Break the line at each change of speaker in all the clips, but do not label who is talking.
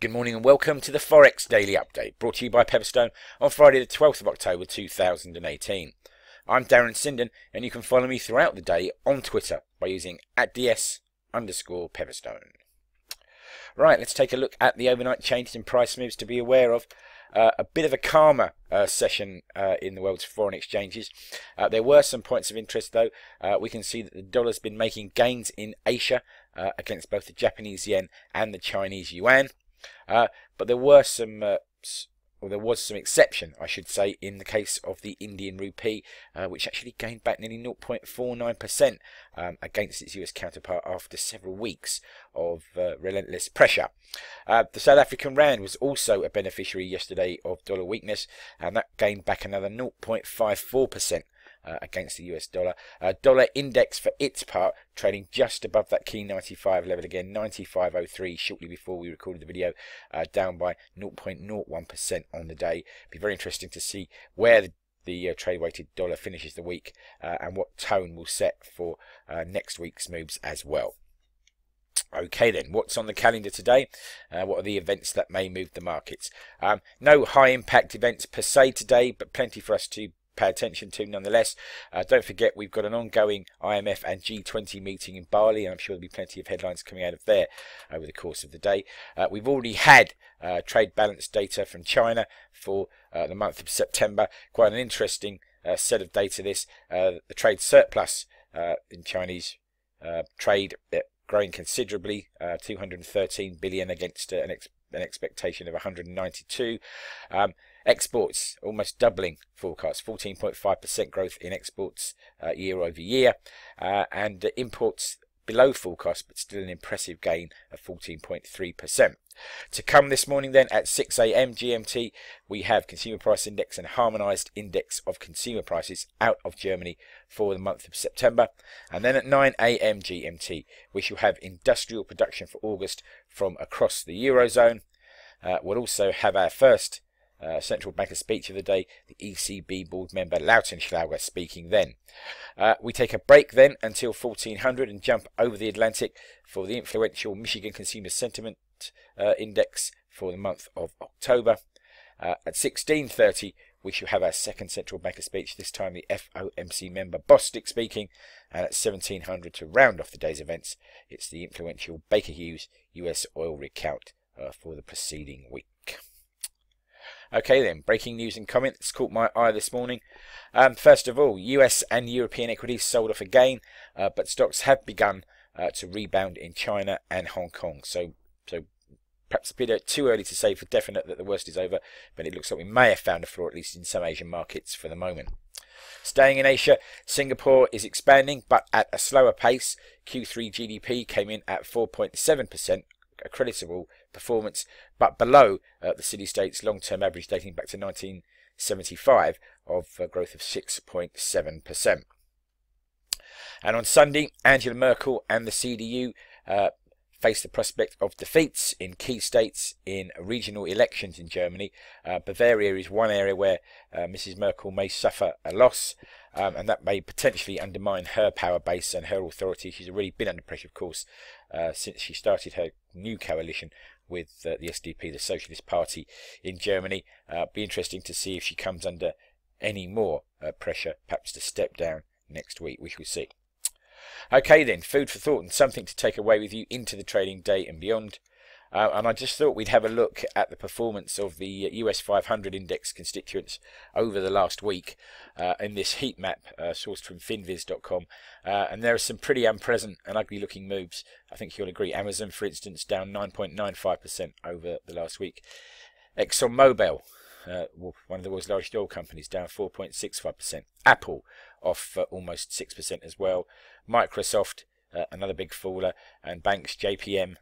Good morning and welcome to the Forex Daily Update, brought to you by Pepperstone on Friday the 12th of October 2018. I'm Darren Sinden and you can follow me throughout the day on Twitter by using @ds_Pepperstone. Right, let's take a look at the overnight changes in price moves to be aware of. A bit of a calmer session in the world's foreign exchanges. There were some points of interest though. We can see that the dollar's been making gains in Asia against both the Japanese yen and the Chinese yuan. But there were some, there was some exception, I should say, in the case of the Indian rupee, which actually gained back nearly 0.49% against its US counterpart after several weeks of relentless pressure. The South African rand was also a beneficiary yesterday of dollar weakness, and that gained back another 0.54%. Against the US dollar. Dollar index for its part trading just above that key 95 level again, 95.03 shortly before we recorded the video, down by 0.01% on the day. Be very interesting to see where the trade weighted dollar finishes the week and what tone will set for next week's moves as well. Okay then, what's on the calendar today? What are the events that may move the markets? No high impact events per se today, but plenty for us to pay attention to nonetheless. Don't forget we've got an ongoing IMF and G20 meeting in Bali, and I'm sure there'll be plenty of headlines coming out of there over the course of the day. We've already had trade balance data from China for the month of September. Quite an interesting set of data this. The trade surplus in Chinese trade growing considerably, 213 billion against an expectation of 192. Exports almost doubling forecast, 14.5% growth in exports year over year, and imports below forecast but still an impressive gain of 14.3%. To come this morning then at 6 AM GMT, we have consumer price index and harmonised index of consumer prices out of Germany for the month of September. And then at 9 AM GMT, we shall have industrial production for August from across the Eurozone. We'll also have our first central banker speech of the day, the ECB board member Lautenschlager speaking then. We take a break then until 1400 and jump over the Atlantic for the influential Michigan Consumer Sentiment Index for the month of October. At 1630 we shall have our second central banker speech, this time the FOMC member Bostic speaking, and at 1700 to round off the day's events it's the influential Baker Hughes US oil rig count for the preceding week. Okay then, breaking news and comment that's caught my eye this morning. First of all, US and European equities sold off again, but stocks have begun to rebound in China and Hong Kong. So perhaps a bit too early to say for definite that the worst is over, but it looks like we may have found a floor, at least in some Asian markets for the moment. Staying in Asia, Singapore is expanding, but at a slower pace. Q3 GDP came in at 4.7%. A creditable performance, but below the city-state's long-term average dating back to 1975 of growth of 6.7%. And on Sunday, Angela Merkel and the CDU face the prospect of defeats in key states in regional elections in Germany. Bavaria is one area where Mrs. Merkel may suffer a loss, and that may potentially undermine her power base and her authority. She's already been under pressure, of course, since she started her new coalition with the SDP, the Socialist Party in Germany. Be interesting to see if she comes under any more pressure, perhaps to step down next week. We shall see. Okay then, food for thought and something to take away with you into the trading day and beyond. And I just thought we'd have a look at the performance of the US 500 index constituents over the last week in this heat map sourced from finviz.com. And there are some pretty unpleasant and ugly looking moves. I think you'll agree. Amazon, for instance, down 9.95% over the last week. ExxonMobil, one of the world's largest oil companies, down 4.65%. Apple off almost 6% as well. Microsoft, another big faller, and banks JP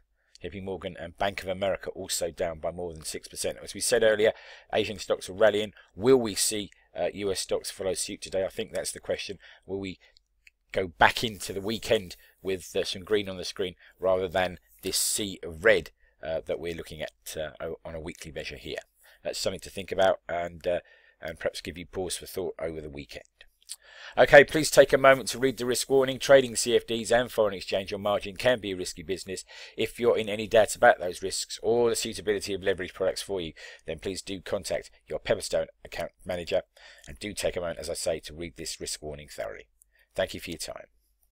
Morgan and Bank of America also down by more than 6%. As we said earlier, Asian stocks are rallying. Will we see US stocks follow suit today? I think that's the question. Will we go back into the weekend with some green on the screen rather than this sea of red that we're looking at on a weekly measure here? That's something to think about and perhaps give you pause for thought over the weekend. Okay, please take a moment to read the risk warning. Trading CFDs and foreign exchange on margin can be a risky business. If you're in any doubt about those risks or the suitability of leverage products for you, then please do contact your Pepperstone account manager and do take a moment, as I say, to read this risk warning thoroughly. Thank you for your time.